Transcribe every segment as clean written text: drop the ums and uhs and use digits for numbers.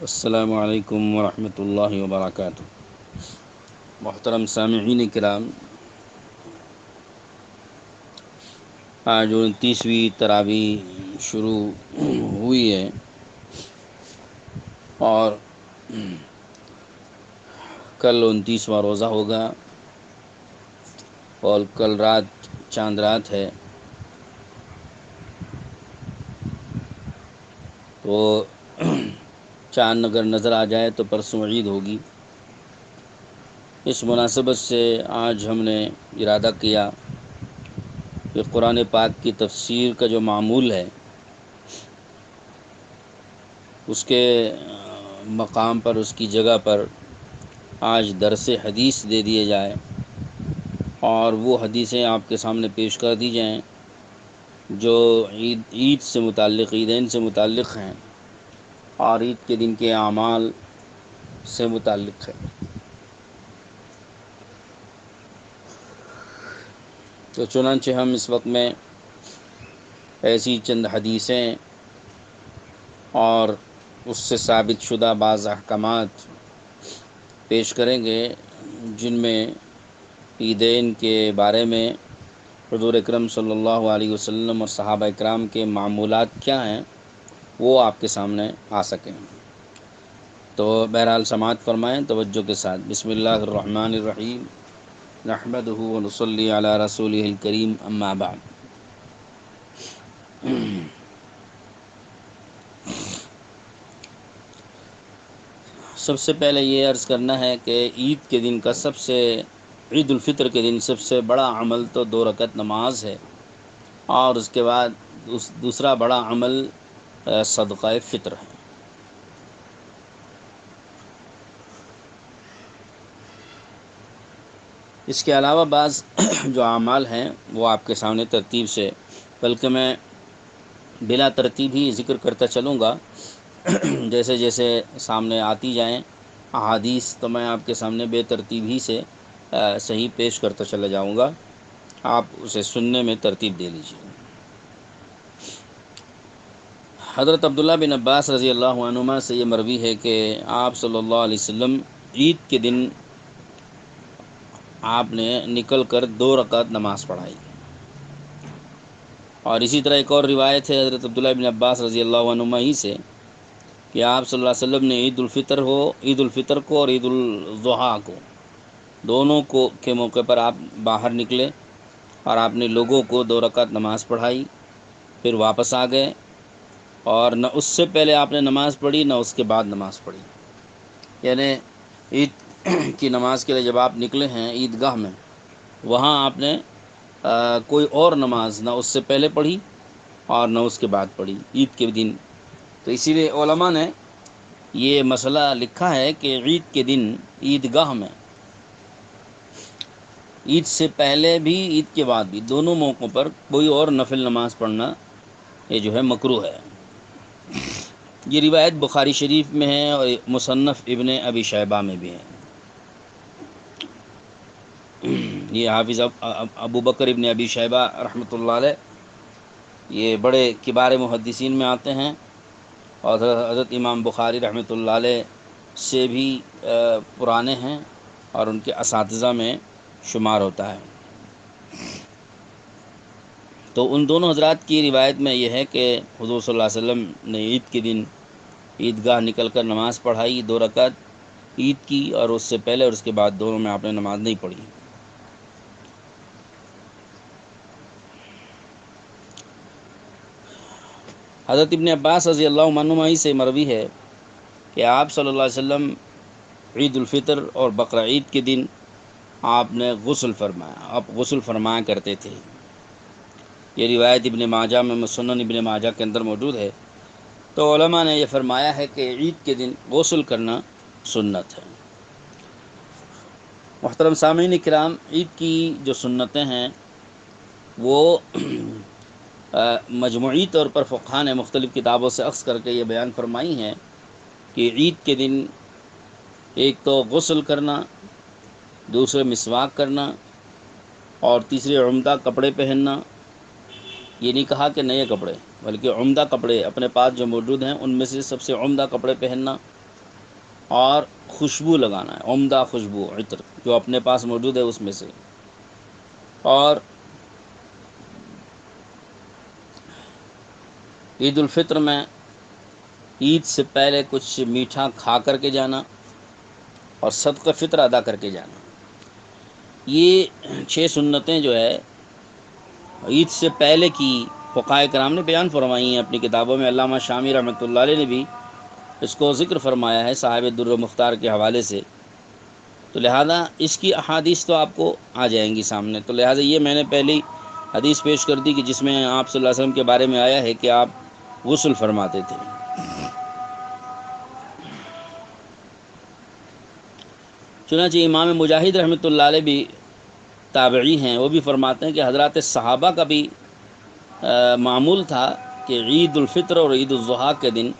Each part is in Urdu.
السلام علیکم ورحمۃ اللہ وبرکاتہ۔ محترم سامعین کرام، آج 29ویں تراویح شروع ہوئی ہے اور کل 29واں روزہ ہوگا اور کل رات چاند رات ہے، تو چاند اگر نظر آ جائے تو پرسوں عید ہوگی۔ اس مناسبت سے آج ہم نے ارادہ کیا کہ قرآن پاک کی تفسیر کا جو معمول ہے اس کے مقام پر، اس کی جگہ پر آج درس حدیث دے دیے جائے اور وہ حدیثیں آپ کے سامنے پیش کر دی جائیں جو عید سے متعلق، عیدین سے متعلق ہیں اور عید کے دن کے اعمال سے متعلق ہے۔ تو چنانچہ ہم اس وقت میں ایسی چند حدیثیں اور اس سے ثابت شدہ بعض احکامات پیش کریں گے جن میں عیدین کے بارے میں حضور اکرم صلی اللہ علیہ وسلم اور صحابہ اکرام کے معمولات کیا ہیں وہ آپ کے سامنے آ سکیں۔ تو بہرحال سماعت فرمائیں توجہ کے ساتھ۔ بسم اللہ الرحمن الرحیم، نحمدہ ونصلی علی رسولہ الکریم، اما بعد۔ سب سے پہلے یہ عرض کرنا ہے کہ عید کے دن کا عید الفطر کے دن سب سے بڑا عمل تو 2 رکعت نماز ہے، اور اس کے بعد دوسرا بڑا عمل صدقہ فطر ہے۔ اس کے علاوہ بعض جو اعمال ہیں وہ آپ کے سامنے ترتیب سے، بلکہ میں بلا ترتیب ہی ذکر کرتا چلوں گا، جیسے جیسے سامنے آتی جائیں احادیث تو میں آپ کے سامنے بے ترتیب ہی سے صحیح پیش کرتا چلا جاؤں گا، آپ اسے سننے میں ترتیب دے لیجیے۔ حضرت عبداللہ بن عباس رضی اللہ عنہما سے یہ مروی ہے کہ آپ صلی اللہ علیہ وسلم عید کے دن آپ نے نکل کر 2 رکعت نماز پڑھائی، اور اسی طرح ایک اور روایت ہے حضرت عبداللہ بن عباس رضی اللہ عنہما ہی سے کہ آپ صلی اللہ علیہ وسلم نے عید الفطر کو اور عید الاضحیٰ کو، دونوں کے موقع پر آپ باہر نکلے اور آپ نے لوگوں کو 2 رکعت نماز پڑھائی، پھر واپس آ گئے، اور نہ اس سے پہلے آپ نے نماز پڑھی نہ اس کے بعد نماز پڑھی۔ یعنی عید کی نماز کے لیے جب آپ نکلے ہیں عیدگاہ میں، وہاں آپ نے کوئی اور نماز نہ اس سے پہلے پڑھی اور نہ اس کے بعد پڑھی عید کے دن۔ تو اسی لیے علماء نے یہ مسئلہ لکھا ہے کہ عید کے دن عیدگاہ میں عید سے پہلے بھی عید کے بعد بھی دونوں موقعوں پر کوئی اور نفل نماز پڑھنا یہ جو ہے مکروہ ہے۔ یہ روایت بخاری شریف میں ہے اور مصنف ابن ابی شیبہ میں بھی ہے۔ یہ حافظ ابو بکر ابن ابی شیبہ رحمۃ اللہ علیہ یہ بڑے کبار محدثین میں آتے ہیں، اور حضرت امام بخاری رحمۃ اللہ علیہ سے بھی پرانے ہیں اور ان کے اساتذہ میں شمار ہوتا ہے۔ تو ان دونوں حضرات کی روایت میں یہ ہے کہ حضور صلی اللہ علیہ وسلم نے عید کے دن عیدگاہ نکل کر نماز پڑھائی 2 رکعت عید کی، اور اس سے پہلے اور اس کے بعد دونوں میں آپ نے نماز نہیں پڑھی۔ حضرت ابن عباس رضی اللہ عنہما ہی سے مروی ہے کہ آپ صلی اللہ علیہ وسلم عید الفطر اور بقرعید کے دن آپ نے غسل فرمایا کرتے تھے۔ یہ روایت ابن ماجہ میں، سنن ابن ماجہ کے اندر موجود ہے۔ تو علماء نے یہ فرمایا ہے کہ عید کے دن غسل کرنا سنت ہے۔ محترم سامعین کرام، عید کی جو سنتیں ہیں وہ مجموعی طور پر فقہاء نے مختلف کتابوں سے اخذ کر کے یہ بیان فرمائی ہیں کہ عید کے دن ایک تو غسل کرنا، دوسرے مسواک کرنا، اور تیسرے عمدہ کپڑے پہننا۔ یہ نہیں کہا کہ نئے کپڑے، بلکہ عمدہ کپڑے اپنے پاس جو موجود ہیں ان میں سے سب سے عمدہ کپڑے پہننا، اور خوشبو لگانا ہے، عمدہ خوشبو عطر جو اپنے پاس موجود ہے اس میں سے. اور عید الفطر میں عید سے پہلے کچھ میٹھا کھا کر کے جانا اور صدقہ فطر ادا کر کے جانا. یہ 6 سنتیں جو ہے عید سے پہلے کی فقہائے کرام نے بیان فرمائی ہیں اپنی کتابوں میں. علامہ شامی رحمۃ اللہ علیہ نے بھی اس کو ذکر فرمایا ہے صاحب در مختار کے حوالے سے. تو لہذا اس کی احادیث تو آپ کو آ جائیں گی سامنے. تو لہٰذا یہ میں نے پہلی حدیث پیش کر دی کہ جس میں آپ صلی اللہ علیہ وسلم کے بارے میں آیا ہے کہ آپ غسل فرماتے تھے. چنانچہ امام مجاہد رحمۃ اللہ علیہ بھی تابعی ہیں، وہ بھی فرماتے ہیں کہ حضرات صحابہ کا بھی معمول تھا کہ عید الفطر اور عید الاضحیٰ کے دن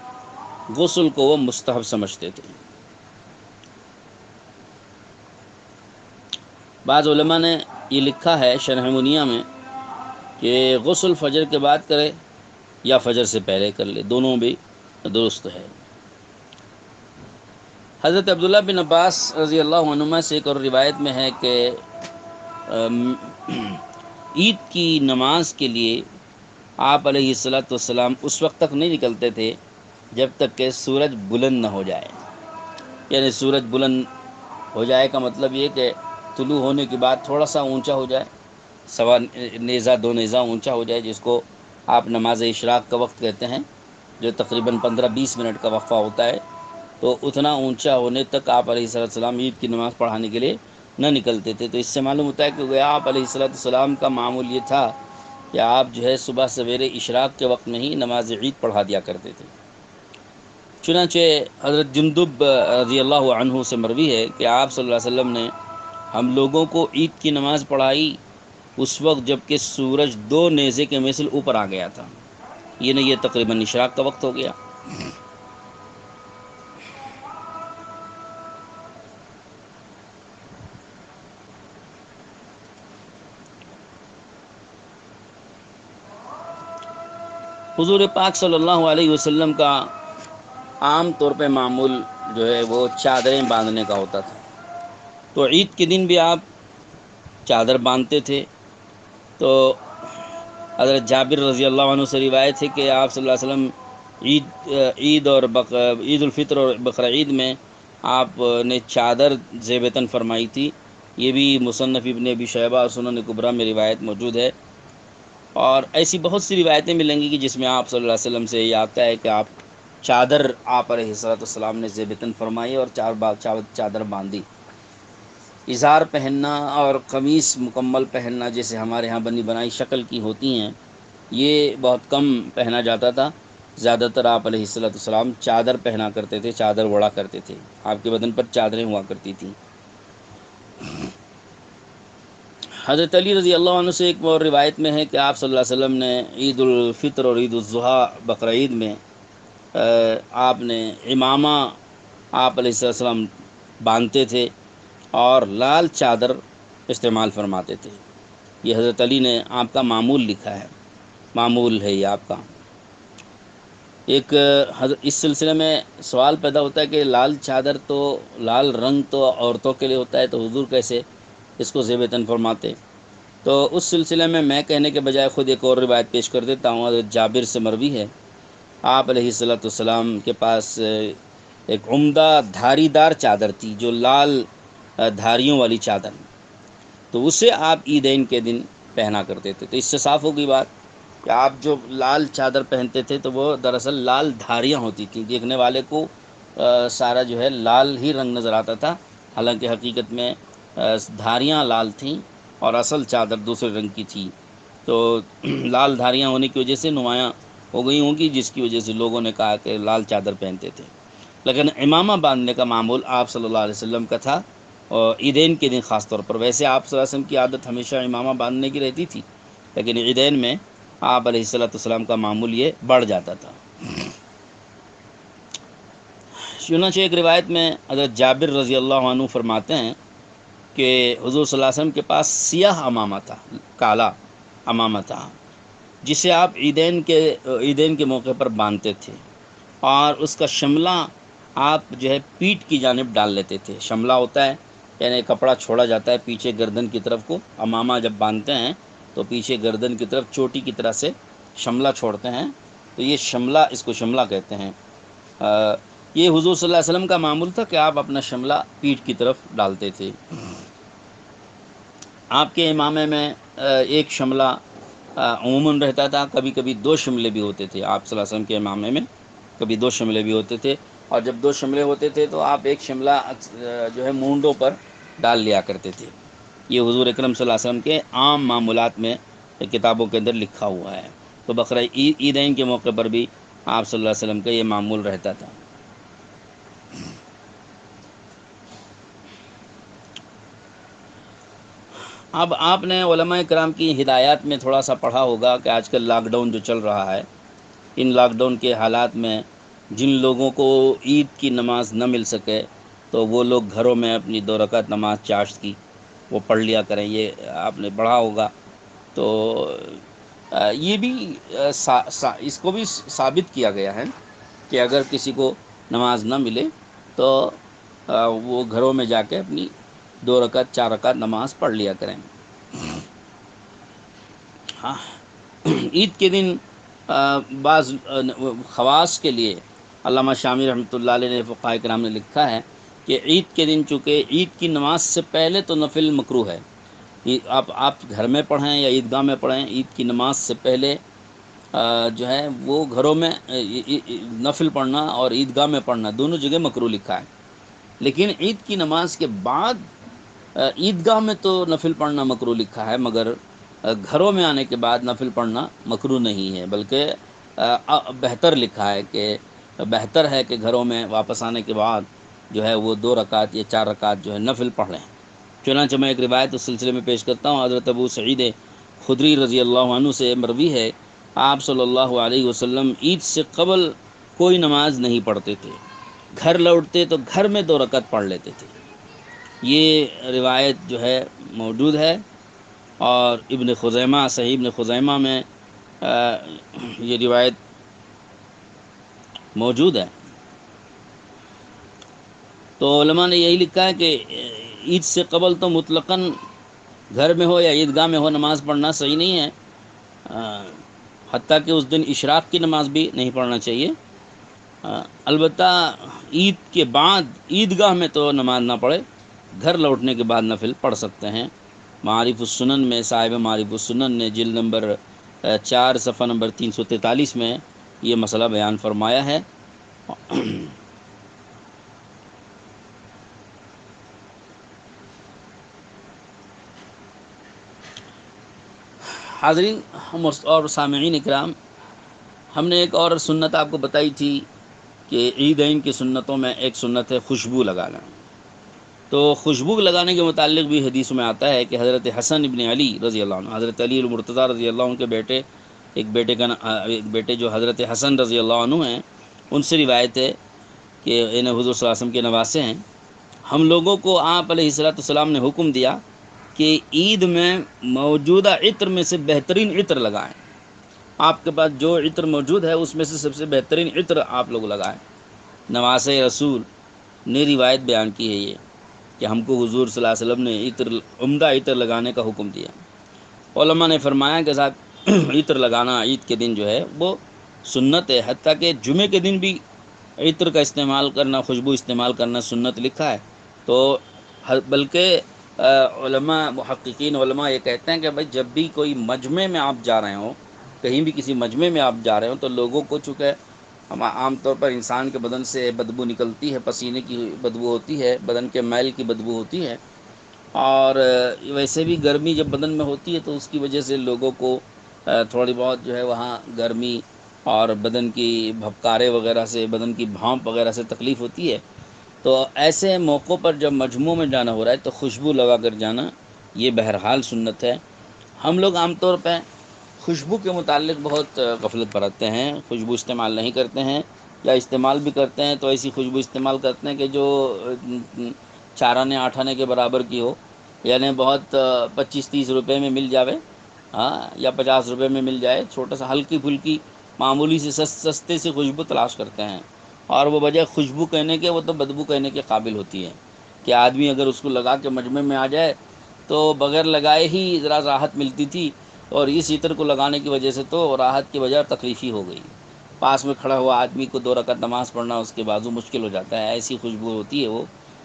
غسل کو وہ مستحب سمجھتے تھے. بعض علماء نے یہ لکھا ہے شرح منیہ میں کہ غسل فجر کے بعد کرے یا فجر سے پہلے کر لے، دونوں بھی درست ہے. حضرت عبداللہ بن عباس رضی اللہ عنہما سے ایک اور روایت میں ہے کہ عید کی نماز کے لیے آپ علیہ الصلاۃ والسلام اس وقت تک نہیں نکلتے تھے جب تک کہ سورج بلند نہ ہو جائے. یعنی سورج بلند ہو جائے کا مطلب یہ کہ طلوع ہونے کے بعد تھوڑا سا اونچا ہو جائے، سوا نیزہ 2 نیزہ اونچا ہو جائے، جس کو آپ نماز اشراق کا وقت کہتے ہیں، جو تقریباً 15-20 منٹ کا وقفہ ہوتا ہے. تو اتنا اونچا ہونے تک آپ علیہ الصلوۃ والسلام عید کی نماز پڑھانے کے لیے نہ نکلتے تھے. تو اس سے معلوم ہوتا ہے کہ گویا آپ علیہ الصلوۃ والسلام کا معمول یہ تھا کہ آپ جو ہے صبح سویرے اشراق کے وقت میں ہی نماز عید پڑھا دیا کرتے تھے. چنانچہ حضرت جندب رضی اللہ عنہ سے مروی ہے کہ آپ صلی اللہ علیہ وسلم نے ہم لوگوں کو عید کی نماز پڑھائی اس وقت جب کہ سورج 2 نیزے کے مثل اوپر آ گیا تھا. یہ تقریباً اشراق کا وقت ہو گیا. حضور پاک صلی اللہ علیہ وسلم کا عام طور پہ معمول جو ہے وہ چادریں باندھنے کا ہوتا تھا. تو عید کے دن بھی آپ چادر باندھتے تھے. تو حضرت جابر رضی اللہ عنہ سے روایت ہے کہ آپ صلی اللہ علیہ وسلم عید الفطر اور بقرعید میں آپ نے چادر زیب وطن فرمائی تھی. یہ بھی مصنف ابن ابی شیبہ اور سنن کبریٰ میں روایت موجود ہے. اور ایسی بہت سی روایتیں ملیں گی کہ جس میں آپ صلی اللہ علیہ وسلم سے یہ آتا ہے کہ آپ چادر آپ علیہ الصلوۃ والسلام نے زیب وطن فرمائی اور چادر باندھی. اظہار پہننا اور قمیص مکمل پہننا جیسے ہمارے ہاں بنی بنائی شکل کی ہوتی ہیں، یہ بہت کم پہنا جاتا تھا. زیادہ تر آپ علیہ الصلوۃ والسلام چادر پہنا کرتے تھے، چادر اوڑھا کرتے تھے. آپ کے بدن پر چادریں ہوا کرتی تھیں. حضرت علی رضی اللہ عنہ سے ایک اور روایت میں ہے کہ آپ صلی اللہ علیہ وسلم نے عید الفطر اور عید الاضحیٰ بقرعید میں آپ نے عمامہ آپ علیہ السلام باندھتے تھے اور لال چادر استعمال فرماتے تھے. یہ حضرت علی نے آپ کا معمول لکھا ہے، معمول ہے یہ آپ کا. اس سلسلے میں سوال پیدا ہوتا ہے کہ لال چادر تو لال رنگ تو عورتوں کے لیے ہوتا ہے، تو حضور کیسے اس کو زیب وطن فرماتے؟ تو اس سلسلے میں کہنے کے بجائے خود ایک اور روایت پیش کر دیتا ہوں. حضرت جابر سے مروی ہے آپ علیہ الصلوۃ والسلام کے پاس ایک عمدہ دھاری دار چادر تھی، جو لال دھاریوں والی چادر، تو اسے آپ عیدین کے دن پہنا کرتے تھے. تو اس سے صاف ہوگی بات کہ آپ جو لال چادر پہنتے تھے تو وہ دراصل لال دھاریاں ہوتی تھیں. دیکھنے والے کو سارا جو ہے لال ہی رنگ نظر آتا تھا، حالانکہ حقیقت میں دھاریاں لال تھیں اور اصل چادر دوسرے رنگ کی تھی. تو لال دھاریاں ہونے کی وجہ سے نمایاں ہو گئی ہوں گی، جس کی وجہ سے لوگوں نے کہا کہ لال چادر پہنتے تھے. لیکن عمامہ باندھنے کا معمول آپ صلی اللہ علیہ وسلم کا تھا، اور عیدین کے دن خاص طور پر. ویسے آپ صلی اللہ علیہ وسلم کی عادت ہمیشہ عمامہ باندھنے کی رہتی تھی، لیکن عیدین میں آپ علیہ الصلوۃ والسلام کا معمول یہ بڑھ جاتا تھا. چنانچہ ایک روایت میں حضرت جابر رضی اللہ عنہ فرماتے ہیں کہ حضور صلی اللہ علیہ وسلم کے پاس سیاہ امامہ تھا، کالا امامہ تھا، جسے آپ عیدین کے موقع پر باندھتے تھے، اور اس کا شملہ آپ جو ہے پیٹھ کی جانب ڈال لیتے تھے۔ شملہ ہوتا ہے یعنی کپڑا چھوڑا جاتا ہے پیچھے گردن کی طرف کو، امامہ جب باندھتے ہیں تو پیچھے گردن کی طرف چوٹی کی طرح سے شملہ چھوڑتے ہیں، تو یہ شملہ، اس کو شملہ کہتے ہیں۔ یہ حضور صلی اللہ علیہ وسلم کا معمول تھا کہ آپ اپنا شملہ پیٹھ کی طرف ڈالتے تھے۔ آپ کے امامے میں ایک شملہ عموماً رہتا تھا، کبھی کبھی دو شملے بھی ہوتے تھے۔ آپ صلی اللہ علیہ وسلم کے امامے میں کبھی دو شملے بھی ہوتے تھے، اور جب دو شملے ہوتے تھے تو آپ ایک شملہ جو ہے مونڈوں پر ڈال لیا کرتے تھے۔ یہ حضور اکرم صلی اللہ علیہ وسلم کے عام معمولات میں کتابوں کے اندر لکھا ہوا ہے۔ تو بقرہ عیدین کے موقع پر بھی آپ صلی اللہ علیہ وسلم کا یہ معمول رہتا تھا۔ اب آپ نے علماء کرام کی ہدایات میں تھوڑا سا پڑھا ہوگا کہ آج کل لاک ڈاؤن جو چل رہا ہے، ان لاک ڈاؤن کے حالات میں جن لوگوں کو عید کی نماز نہ مل سکے تو وہ لوگ گھروں میں اپنی 2 رکعت نماز چاشت کی وہ پڑھ لیا کریں۔ یہ آپ نے پڑھا ہوگا۔ تو یہ بھی اس کو بھی ثابت کیا گیا ہے کہ اگر کسی کو نماز نہ ملے تو وہ گھروں میں جا کے اپنی 2 رکعت 4 رکعت نماز پڑھ لیا کریں۔ ہاں، عید کے دن بعض خواص کے لیے علامہ شامی رحمۃ اللہ علیہ نے، فقہاء کرام نے لکھا ہے کہ عید کے دن چونکہ عید کی نماز سے پہلے تو نفل مکروہ ہے، آپ گھر میں پڑھیں یا عیدگاہ میں پڑھیں، عید کی نماز سے پہلے جو ہے وہ گھروں میں نفل پڑھنا اور عیدگاہ میں پڑھنا دونوں جگہ مکروہ لکھا ہے۔ لیکن عید کی نماز کے بعد عیدگاہ میں تو نفل پڑھنا مکروہ لکھا ہے، مگر گھروں میں آنے کے بعد نفل پڑھنا مکروہ نہیں ہے، بلکہ بہتر لکھا ہے کہ بہتر ہے کہ گھروں میں واپس آنے کے بعد جو ہے وہ 2 رکعت یا 4 رکعت جو ہے نفل پڑھ لیں۔ چنانچہ میں ایک روایت اس سلسلے میں پیش کرتا ہوں۔ حضرت ابو سعید خدری رضی اللہ عنہ سے مروی ہے، آپ صلی اللہ علیہ وسلم عید سے قبل کوئی نماز نہیں پڑھتے تھے، گھر لوٹتے تو گھر میں 2 رکعت پڑھ لیتے تھے۔ یہ روایت جو ہے موجود ہے، اور ابن خزیمہ، صحیح ابن خزیمہ میں یہ روایت موجود ہے۔ تو علماء نے یہی لکھا ہے کہ عید سے قبل تو مطلقاً گھر میں ہو یا عیدگاہ میں ہو نماز پڑھنا صحیح نہیں ہے، حتیٰ کہ اس دن اشراق کی نماز بھی نہیں پڑھنا چاہیے۔ البتہ عید کے بعد عیدگاہ میں تو نماز نہ پڑھے، گھر لوٹنے کے بعد نفل پڑھ سکتے ہیں۔ معارف السنن میں صاحب معارف السنن نے جلد نمبر 4 صفحہ نمبر 343 میں یہ مسئلہ بیان فرمایا ہے۔ حاضرین اور سامعین اکرام، ہم نے ایک اور سنت آپ کو بتائی تھی کہ عیدین کی سنتوں میں ایک سنت ہے خوشبو لگانا۔ تو خوشبو لگانے کے متعلق بھی حدیث میں آتا ہے کہ حضرت حسن ابن علی رضی اللہ عنہ، حضرت علی المرتضیٰ رضی اللہ عنہ کے ایک بیٹے جو حضرت حسن رضی اللہ عنہ ہیں، ان سے روایت ہے کہ انہیں حضور صلی اللہ علیہ وسلم کے نواسے ہیں۔ ہم لوگوں کو آپ علیہ السلام نے حکم دیا کہ عید میں موجودہ عطر میں سے بہترین عطر لگائیں۔ آپ کے پاس جو عطر موجود ہے اس میں سے سب سے بہترین عطر آپ لوگ لگائیں۔ نواسے رسول نے روایت بیان کی ہے یہ کہ ہم کو حضور صلی اللہ علیہ وسلم نے عمدہ عطر لگانے کا حکم دیا۔ علماء نے فرمایا کہ صاحب عطر لگانا عید کے دن جو ہے وہ سنت ہے، حتیٰ کہ جمعے کے دن بھی عطر کا استعمال کرنا، خوشبو استعمال کرنا سنت لکھا ہے۔ تو بلکہ علماء محققین علماء یہ کہتے ہیں کہ بھائی جب بھی کوئی مجمع میں آپ جا رہے ہوں، کہیں بھی کسی مجمع میں آپ جا رہے ہوں، تو لوگوں کو چونکہ عام طور پر انسان کے بدن سے بدبو نکلتی ہے، پسینے کی بدبو ہوتی ہے، بدن کے میل کی بدبو ہوتی ہے، اور ویسے بھی گرمی جب بدن میں ہوتی ہے تو اس کی وجہ سے لوگوں کو تھوڑی بہت جو ہے وہاں گرمی اور بدن کی بھپکارے وغیرہ سے، بدن کی بھانپ وغیرہ سے تکلیف ہوتی ہے۔ تو ایسے موقعوں پر جب مجموعوں میں جانا ہو رہا ہے تو خوشبو لگا کر جانا یہ بہرحال سنت ہے۔ ہم لوگ عام طور پہ خوشبو کے متعلق بہت غفلت برتتے ہیں، خوشبو استعمال نہیں کرتے ہیں، یا استعمال بھی کرتے ہیں تو ایسی خوشبو استعمال کرتے ہیں کہ جو 4 آنے 8 آنے کے برابر کی ہو، یعنی بہت 25-30 روپے میں مل جاوے، ہاں، یا 50 روپے میں مل جائے، چھوٹا سا ہلکی پھلکی معمولی سے سستے سے خوشبو تلاش کرتے ہیں۔ اور وہ وجہ خوشبو کہنے کے، وہ تو بدبو کہنے کے قابل ہوتی ہے کہ آدمی اگر اس کو لگا کے مجمع میں آ جائے تو بغیر لگائے ہی ذرا راحت ملتی تھی، اور اس عطر کو لگانے کی وجہ سے تو راحت کی وجہ تکلیفی ہو گئی۔ پاس میں کھڑا ہوا آدمی کو 2 رکعت نماز پڑھنا اس کے بازو مشکل ہو جاتا ہے، ایسی خوشبو ہوتی ہے وہ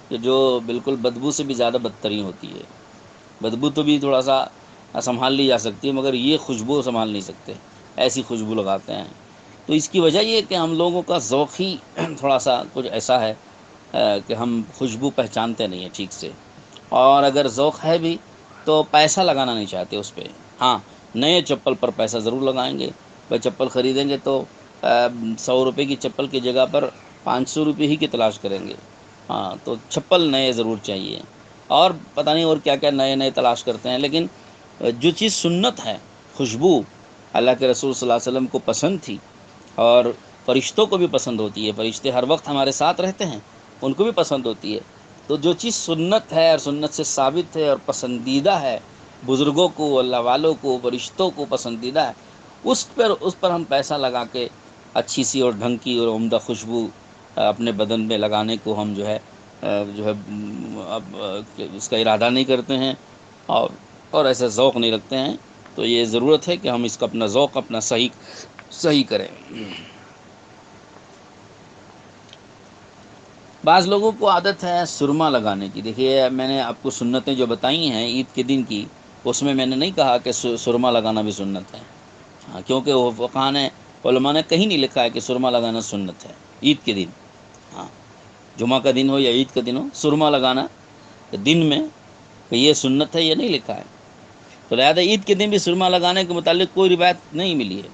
کہ جو بالکل بدبو سے بھی زیادہ بدترین ہوتی ہے۔ بدبو تو بھی تھوڑا سا سنبھال لی جا سکتی ہے، مگر یہ خوشبو سنبھال نہیں سکتے، ایسی خوشبو لگاتے ہیں۔ تو اس کی وجہ یہ ہے کہ ہم لوگوں کا ذوق ہی تھوڑا سا کچھ ایسا ہے کہ ہم خوشبو پہچانتے نہیں ہیں ٹھیک سے، اور اگر ذوق ہے بھی تو پیسہ لگانا نہیں چاہتے اس پہ۔ ہاں، نئے چپل پر پیسہ ضرور لگائیں گے، بھائی چپل خریدیں گے تو 100 روپے کی چپل کی جگہ پر 500 روپے ہی کی تلاش کریں گے۔ ہاں، تو چپل نئے ضرور چاہیے، اور پتہ نہیں اور کیا کیا نئے نئے تلاش کرتے ہیں، لیکن جو چیز سنت ہے، خوشبو اللہ کے رسول صلی اللہ علیہ وسلم کو پسند تھی، اور فرشتوں کو بھی پسند ہوتی ہے، فرشتے ہر وقت ہمارے ساتھ رہتے ہیں، ان کو بھی پسند ہوتی ہے۔ تو جو چیز سنت ہے اور سنت سے ثابت ہے اور پسندیدہ ہے، بزرگوں کو، اللہ والوں کو، فرشتوں کو پسندیدہ ہے، اس پر ہم پیسہ لگا کے اچھی سی اور ڈھنگ کی اور عمدہ خوشبو اپنے بدن میں لگانے کو ہم اب اس کا ارادہ نہیں کرتے ہیں، اور ایسا ذوق نہیں رکھتے ہیں۔ تو یہ ضرورت ہے کہ ہم اس کا اپنا ذوق اپنا صحیح کریں۔ بعض لوگوں کو عادت ہے سرما لگانے کی۔ دیکھیے، میں نے آپ کو سنتیں جو بتائی ہیں عید کے دن کی، اس میں نے نہیں کہا کہ سرما لگانا بھی سنت ہے، ہاں، کیونکہ وہ فقہاء نے، علماء نے کہیں نہیں لکھا ہے کہ سرما لگانا سنت ہے عید کے دن۔ ہاں، جمعہ کا دن ہو یا عید کا دن ہو، سرما لگانا دن میں کہ یہ سنت ہے، یہ نہیں لکھا ہے۔ تو لہٰذا عید کے دن بھی سرما لگانے کے متعلق کوئی روایت نہیں ملی ہے۔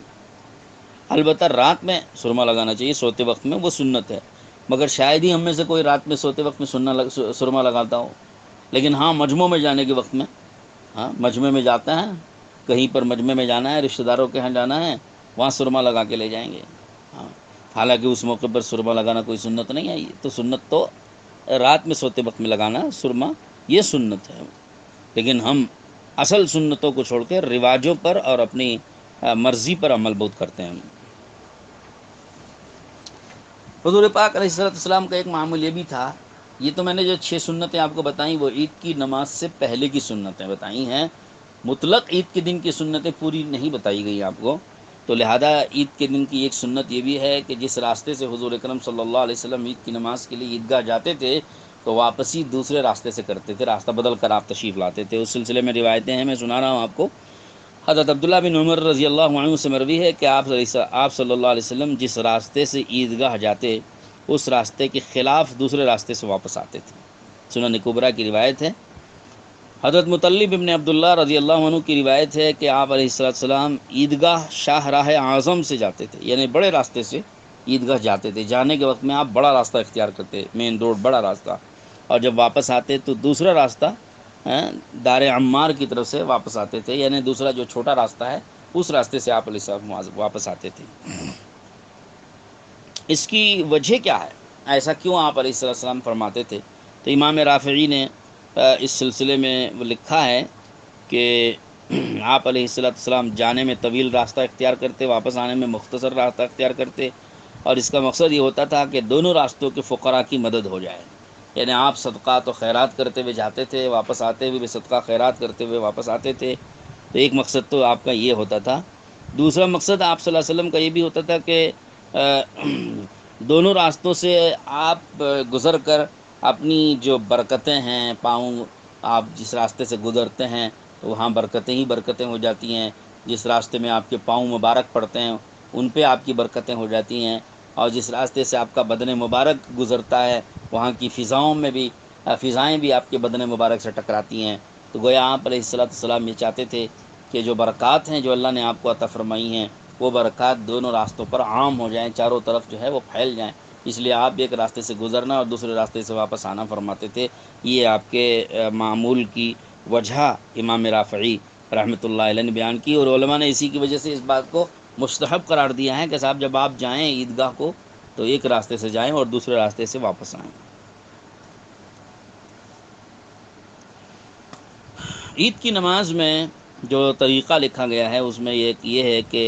البتہ رات میں سرما لگانا چاہیے، سوتے وقت میں، وہ سنت ہے، مگر شاید ہی ہم میں سے کوئی رات میں سوتے وقت میں سرما لگاتا ہو۔ لیکن ہاں، مجمع میں جانے کے وقت میں، ہاں، مجمع میں جاتا ہے، کہیں پر مجمع میں جانا ہے، رشتہ داروں کے یہاں جانا ہے، وہاں سرما لگا کے لے جائیں گے۔ ہاں، حالانکہ اس موقع پر سرما لگانا کوئی سنت نہیں ہے، تو سنت تو رات میں سوتے وقت میں لگانا سرما، یہ سنت ہے۔ لیکن ہم اصل سنتوں کو چھوڑ کے رواجوں پر اور اپنی مرضی پر عمل بہت کرتے ہیں۔ حضور پاک علیہ الصلوۃ والسلام کا ایک معمول یہ بھی تھا، یہ تو میں نے جو 6 سنتیں آپ کو بتائیں وہ عید کی نماز سے پہلے کی سنتیں بتائی ہیں، مطلق عید کے دن کی سنتیں پوری نہیں بتائی گئی آپ کو۔ تو لہذا عید کے دن کی ایک سنت یہ بھی ہے کہ جس راستے سے حضور اکرم صلی اللہ علیہ وسلم عید کی نماز کے لیے عیدگاہ جاتے تھے تو واپسی دوسرے راستے سے کرتے تھے، راستہ بدل کر آپ تشریف لاتے تھے۔ اس سلسلے میں روایتیں ہیں، میں سنا رہا ہوں آپ کو۔ حضرت عبداللہ بن عمر رضی اللہ عنہ سے مروی ہے کہ آپ صلی اللہ علیہ وسلم جس راستے سے عیدگاہ جاتے، اس راستے کے خلاف دوسرے راستے سے واپس آتے تھے۔ سنن کبریٰ کی روایت ہے۔ حضرت مطلب ابن عبداللہ رضی اللہ عنہ کی روایت ہے کہ آپ علیہ السلام عیدگاہ شاہ راہ اعظم سے جاتے تھے، یعنی بڑے راستے سے عیدگاہ جاتے تھے۔ جانے کے وقت میں آپ بڑا راستہ اختیار کرتے، مین روڈ، بڑا راستہ، اور جب واپس آتے تو دوسرا راستہ دار عمار کی طرف سے واپس آتے تھے، یعنی دوسرا جو چھوٹا راستہ ہے اس راستے سے آپ علیہ السلام واپس آتے تھے۔ اس کی وجہ کیا ہے، ایسا کیوں آپ علیہ السلام فرماتے تھے؟ تو امام رافعی نے اس سلسلے میں وہ لکھا ہے کہ آپ علیہ السلام جانے میں طویل راستہ اختیار کرتے، واپس آنے میں مختصر راستہ اختیار کرتے، اور اس کا مقصد یہ ہوتا تھا کہ دونوں راستوں کے فقراء کی مدد ہو جائے۔ یعنی آپ صدقات و خیرات کرتے ہوئے جاتے تھے، واپس آتے ہوئے بھی صدقہ خیرات کرتے ہوئے واپس آتے تھے۔ تو ایک مقصد تو آپ کا یہ ہوتا تھا۔ دوسرا مقصد آپ صلی اللہ علیہ وسلم کا یہ بھی ہوتا تھا کہ دونوں راستوں سے آپ گزر کر اپنی جو برکتیں ہیں، پاؤں آپ جس راستے سے گزرتے ہیں تو وہاں برکتیں ہی برکتیں ہو جاتی ہیں، جس راستے میں آپ کے پاؤں مبارک پڑتے ہیں ان پہ آپ کی برکتیں ہو جاتی ہیں، اور جس راستے سے آپ کا بدن مبارک گزرتا ہے وہاں کی فضائیں بھی آپ کے بدن مبارک سے ٹکراتی ہیں۔ تو گویا آپ علیہ السلام یہ چاہتے تھے کہ جو برکات ہیں جو اللہ نے آپ کو عطا فرمائی ہیں، وہ برکات دونوں راستوں پر عام ہو جائیں، چاروں طرف جو ہے وہ پھیل جائیں۔ اس لیے آپ ایک راستے سے گزرنا اور دوسرے راستے سے واپس آنا فرماتے تھے۔ یہ آپ کے معمول کی وجہ امام رافعی رحمۃ اللہ علیہ نے بیان کی، اور علماء نے اسی کی وجہ سے اس بات کو مستحب قرار دیا ہے کہ صاحب جب آپ جائیں عیدگاہ کو تو ایک راستے سے جائیں اور دوسرے راستے سے واپس آئیں۔ عید کی نماز میں جو طریقہ لکھا گیا ہے اس میں یہ ہے کہ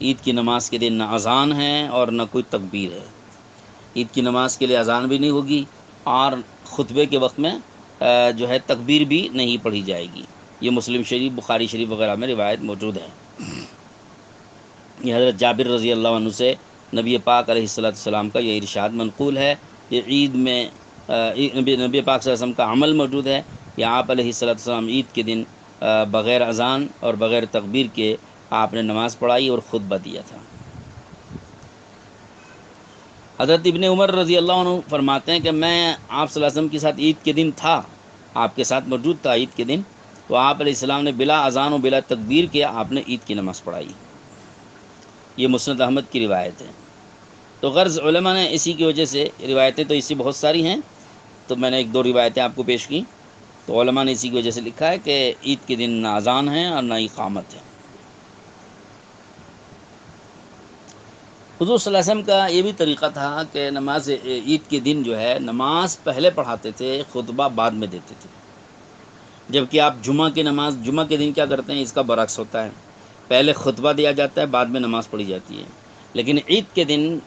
عید کی نماز کے دن نہ اذان ہے اور نہ کوئی تکبیر ہے۔ عید کی نماز کے لیے اذان بھی نہیں ہوگی اور خطبے کے وقت میں جو ہے تکبیر بھی نہیں پڑھی جائے گی۔ یہ مسلم شریف، بخاری شریف وغیرہ میں روایت موجود ہے۔ یہ حضرت جابر رضی اللہ عنہ سے نبی پاک علیہ السلام کا یہ ارشاد منقول ہے۔ یہ عید میں نبی پاک صلی اللہ علیہ وسلم کا عمل موجود ہے کہ آپ علیہ السلام عید کے دن بغیر اذان اور بغیر تکبیر کے آپ نے نماز پڑھائی اور خطبہ دیا تھا۔ حضرت ابن عمر رضی اللہ عنہ فرماتے ہیں کہ میں آپ صلی اللہ علیہ وسلم کے ساتھ عید کے دن تھا، آپ کے ساتھ موجود تھا عید کے دن، تو آپ علیہ السلام نے بلا اذان و بلا تکبیر کے آپ نے عید کی نماز پڑھائی۔ یہ مسند احمد کی روایت ہے۔ تو غرض علماء نے اسی کی وجہ سے، روایتیں تو اسی بہت ساری ہیں، تو میں نے ایک دو روایتیں آپ کو پیش کی، تو علماء نے اسی کی وجہ سے لکھا ہے کہ عید کے دن نہ اذان ہے اور نہ اقامت ہے۔ حضور صلی اللہ علیہ وسلم کا یہ بھی طریقہ تھا کہ نماز عید کے دن جو ہے نماز پہلے پڑھاتے تھے، خطبہ بعد میں دیتے تھے، جبکہ آپ جمعہ کے دن کیا کرتے ہیں، اس کا برعکس ہوتا ہے، پہلے خطبہ دیا جاتا ہے، بعد میں نماز پڑھی جاتی ہے۔ لیکن عید کے دن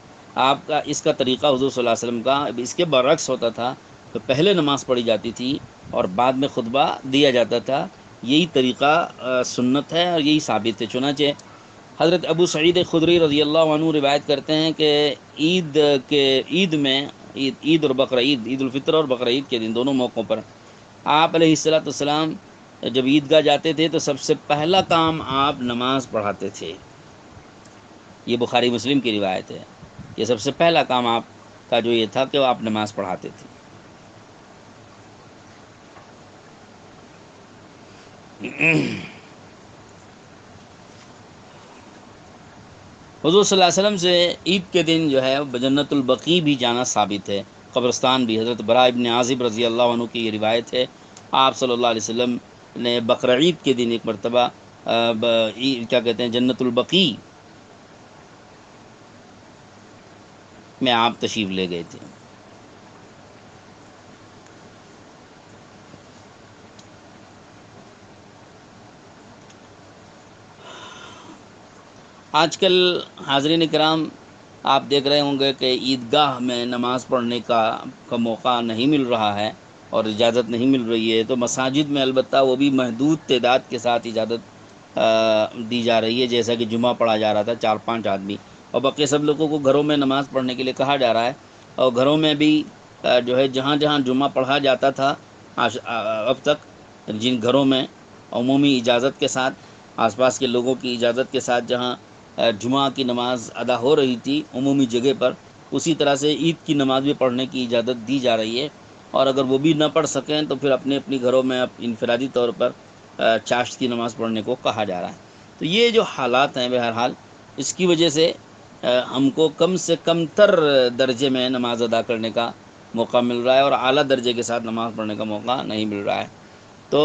آپ کا اس کا طریقہ حضور صلی اللہ علیہ وسلم کا اس کے برعکس ہوتا تھا، تو پہلے نماز پڑھی جاتی تھی اور بعد میں خطبہ دیا جاتا تھا۔ یہی طریقہ سنت ہے اور یہی ثابت ہے۔ چنانچہ حضرت ابو سعید خدری رضی اللہ عنہ روایت کرتے ہیں کہ عید اور بقرعید، عید الفطر اور بقرعید کے دن دونوں موقعوں پر آپ علیہ السلام جب عیدگاہ جاتے تھے تو سب سے پہلا کام آپ نماز پڑھاتے تھے۔ یہ بخاری مسلم کی روایت ہے۔ یہ سب سے پہلا کام آپ کا جو یہ تھا کہ وہ آپ نماز پڑھاتے تھے۔ حضور صلی اللہ علیہ وسلم سے عید کے دن جو ہے جنت البقیع بھی جانا ثابت ہے، قبرستان بھی۔ حضرت براء ابن عازب رضی اللہ عنہ کی یہ روایت ہے، آپ صلی اللہ علیہ وسلم نے بقرعید کے دن ایک مرتبہ کیا کہتے ہیں جنت البقیع میں آپ تشریف لے گئے تھے۔ آج کل حاضرین کرام آپ دیکھ رہے ہوں گے کہ عیدگاہ میں نماز پڑھنے کا موقع نہیں مل رہا ہے اور اجازت نہیں مل رہی ہے، تو مساجد میں البتہ وہ بھی محدود تعداد کے ساتھ اجازت دی جا رہی ہے، جیسا کہ جمعہ پڑھا جا رہا تھا 4-5 آدمی، اور باقی سب لوگوں کو گھروں میں نماز پڑھنے کے لیے کہا جا رہا ہے۔ اور گھروں میں بھی جو ہے جہاں جہاں جمعہ پڑھا جاتا تھا اب تک، جن گھروں میں عمومی اجازت کے ساتھ، آس پاس کے لوگوں کی اجازت کے ساتھ جہاں جمعہ کی نماز ادا ہو رہی تھی عمومی جگہ پر، اسی طرح سے عید کی نماز بھی پڑھنے کی اجازت دی جا رہی ہے، اور اگر وہ بھی نہ پڑھ سکیں تو پھر اپنے اپنی گھروں میں انفرادی طور پر چاشت کی نماز پڑھنے کو کہا جا رہا ہے۔ تو یہ جو حالات ہیں بہرحال اس کی وجہ سے ہم کو کم سے کم تر درجے میں نماز ادا کرنے کا موقع مل رہا ہے اور اعلیٰ درجے کے ساتھ نماز پڑھنے کا موقع نہیں مل رہا ہے۔ تو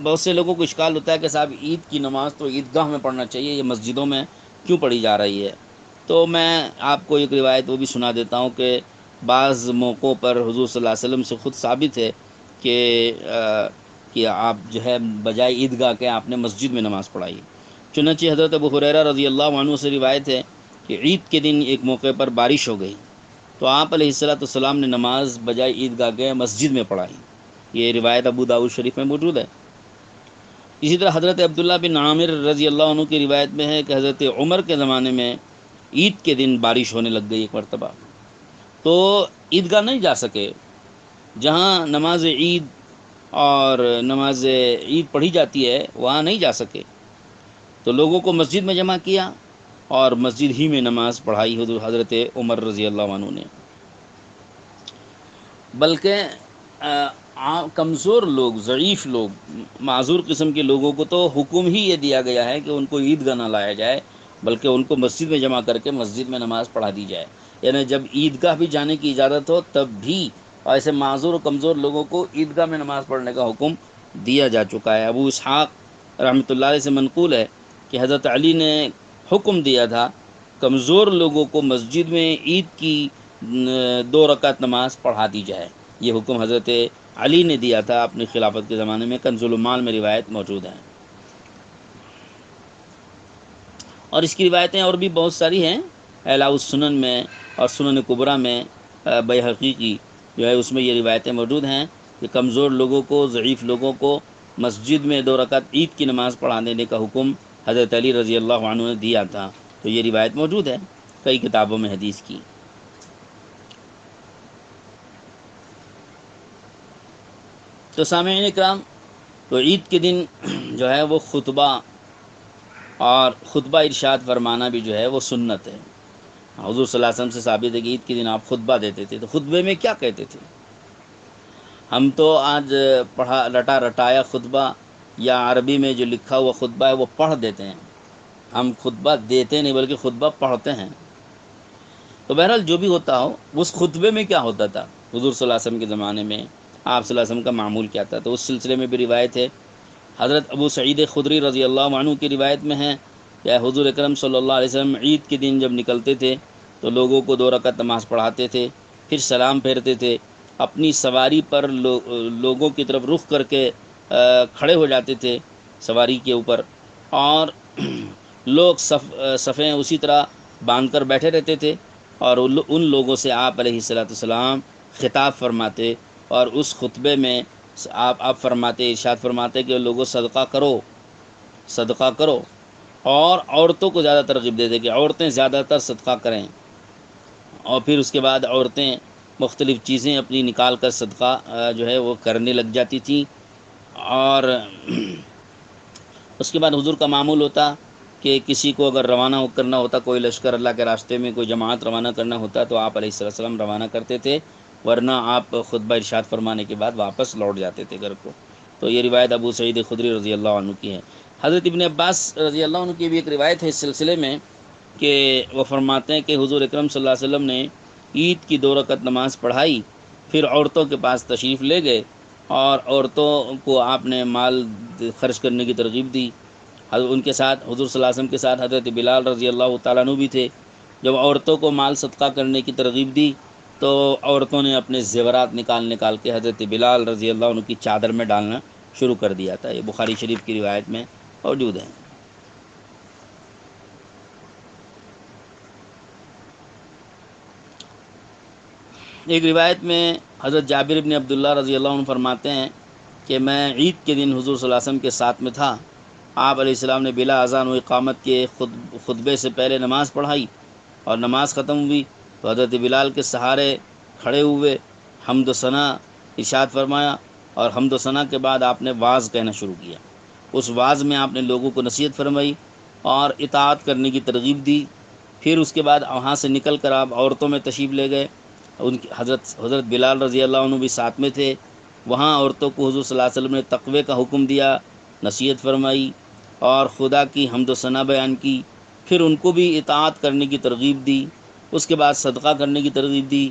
بہت سے لوگوں کو اشکال ہوتا ہے کہ صاحب عید کی نماز تو عیدگاہ میں پڑھنا چاہیے، یہ مسجدوں میں کیوں پڑھی جا رہی ہے؟ تو میں آپ کو ایک روایت وہ بھی سنا دیتا ہوں کہ بعض موقعوں پر حضور صلی اللہ علیہ وسلم سے خود ثابت ہے کہ آپ جو ہے بجائے عیدگاہ کے آپ نے مسجد میں نماز پڑھائی۔ چنانچہ حضرت ابو ہریرہ رضی اللہ عنہ سے روایت ہے کہ عید کے دن ایک موقع پر بارش ہو گئی تو آپ علیہ السلام نے نماز بجائے عیدگاہ کے مسجد میں پڑھائی۔ یہ روایت ابو داؤد شریف میں موجود ہے۔ اسی طرح حضرت عبداللہ بن عامر رضی اللہ عنہ کی روایت میں ہے کہ حضرت عمر کے زمانے میں عید کے دن بارش ہونے لگ گئی ایک مرتبہ، تو عیدگاہ نہیں جا سکے، جہاں نماز عید اور نماز عید پڑھی جاتی ہے وہاں نہیں جا سکے، تو لوگوں کو مسجد میں جمع کیا اور مسجد ہی میں نماز پڑھائی حضرت عمر رضی اللہ عنہ نے۔ بلکہ کمزور لوگ، ضعیف لوگ، معذور قسم کے لوگوں کو تو حکم ہی یہ دیا گیا ہے کہ ان کو عیدگاہ نہ لایا جائے، بلکہ ان کو مسجد میں جمع کر کے مسجد میں نماز پڑھا دی جائے۔ یعنی جب عیدگاہ بھی جانے کی اجازت ہو تب بھی ایسے معذور و کمزور لوگوں کو عیدگاہ میں نماز پڑھنے کا حکم دیا جا چکا ہے۔ ابو اسحاق رحمۃ اللہ علیہ سے منقول ہے کہ حضرت علی نے حکم دیا تھا کمزور لوگوں کو مسجد میں عید کی 2 رکعت نماز پڑھا دی جائے۔ یہ حکم حضرت علی نے دیا تھا اپنی خلافت کے زمانے میں، کنز المال میں روایت موجود ہے۔ اور اس کی روایتیں اور بھی بہت ساری ہیں، اعلاء السنن میں اور سنن کبریٰ میں بیہقی کی جو ہے اس میں یہ روایتیں موجود ہیں کہ کمزور لوگوں کو، ضعیف لوگوں کو مسجد میں 2 رکعت عید کی نماز پڑھا دینے کا حکم حضرت علی رضی اللہ عنہ نے دیا تھا۔ تو یہ روایت موجود ہے کئی کتابوں میں حدیث کی۔ تو سامعین اکرام، تو عید کے دن جو ہے وہ خطبہ اور خطبہ ارشاد فرمانا بھی جو ہے وہ سنت ہے۔ حضور صلی اللہ علیہ وسلم سے ثابت ہے کہ عید کے دن آپ خطبہ دیتے تھے۔ تو خطبے میں کیا کہتے تھے؟ ہم تو آج پڑھا رٹا رٹایا خطبہ یا عربی میں جو لکھا ہوا خطبہ ہے وہ پڑھ دیتے ہیں۔ ہم خطبہ دیتے نہیں بلکہ خطبہ پڑھتے ہیں۔ تو بہرحال جو بھی ہوتا ہو، اس خطبے میں کیا ہوتا تھا حضور صلی اللہ علیہ وسلم کے زمانے میں، آپ صلی اللہ علیہ وسلم کا معمول کیا تھا، تو اس سلسلے میں بھی روایت ہے۔ حضرت ابو سعید خدری رضی اللہ عنہ کی روایت میں ہے کہ حضور اکرم صلی اللہ علیہ وسلم عید کے دن جب نکلتے تھے تو لوگوں کو 2 رکعت نماز پڑھاتے تھے، پھر سلام پھیرتے تھے، اپنی سواری پر لوگوں کی طرف رخ کر کے کھڑے ہو جاتے تھے سواری کے اوپر، اور لوگ صفیں اسی طرح باندھ کر بیٹھے رہتے تھے، اور ان لوگوں سے آپ علیہ الصلوۃ والسلام خطاب فرماتے، اور اس خطبے میں آپ فرماتے، ارشاد فرماتے کہ لوگوں صدقہ کرو، صدقہ کرو، اور عورتوں کو زیادہ ترغیب دیتے کہ عورتیں زیادہ تر صدقہ کریں، اور پھر اس کے بعد عورتیں مختلف چیزیں اپنی نکال کر صدقہ جو ہے وہ کرنے لگ جاتی تھیں۔ اور اس کے بعد حضور کا معمول ہوتا کہ کسی کو اگر روانہ کرنا ہوتا، کوئی لشکر اللہ کے راستے میں کوئی جماعت روانہ کرنا ہوتا تو آپ علیہ السلام روانہ کرتے تھے، ورنہ آپ خطبہ ارشاد فرمانے کے بعد واپس لوٹ جاتے تھے گھر کو۔ تو یہ روایت ابو سعید خدری رضی اللہ عنہ کی ہے۔ حضرت ابن عباس رضی اللہ عنہ کی بھی ایک روایت ہے اس سلسلے میں کہ وہ فرماتے ہیں کہ حضور اکرم صلی اللہ علیہ وسلم نے عید کی 2 رکعت نماز پڑھائی، پھر عورتوں کے پاس تشریف لے گئے، اور عورتوں کو آپ نے مال خرچ کرنے کی ترغیب دی۔ ان کے ساتھ حضور صلی اللہ علیہ وسلم کے ساتھ حضرت بلال رضی اللہ تعالیٰ عنہ بھی تھے۔ جب عورتوں کو مال صدقہ کرنے کی ترغیب دی تو عورتوں نے اپنے زیورات نکال کے حضرت بلال رضی اللہ عنہ کی چادر میں ڈالنا شروع کر دیا تھا۔ یہ بخاری شریف کی روایت میں موجود ہے۔ ایک روایت میں حضرت جابر بن عبداللہ رضی اللہ عنہ فرماتے ہیں کہ میں عید کے دن حضور صلی اللہ علیہ وسلم کے ساتھ میں تھا، آپ علیہ السلام نے بلا اذان و اقامت کے خطبے سے پہلے نماز پڑھائی، اور نماز ختم ہوئی تو حضرت بلال کے سہارے کھڑے ہوئے، حمد و ثنا ارشاد فرمایا، اور حمد و ثنا کے بعد آپ نے واعظ کہنا شروع کیا۔ اس واعظ میں آپ نے لوگوں کو نصیحت فرمائی اور اطاعت کرنے کی ترغیب دی۔ پھر اس کے بعد وہاں سے نکل کر آپ عورتوں میں تشریف لے گئے، ان کی حضرت بلال رضی اللہ عنہ بھی ساتھ میں تھے۔ وہاں عورتوں کو حضور صلی اللہ علیہ وسلم نے تقوی کا حکم دیا، نصیحت فرمائی اور خدا کی حمد و ثنا بیان کی، پھر ان کو بھی اطاعت کرنے کی ترغیب دی۔ اس کے بعد صدقہ کرنے کی ترغیب دی،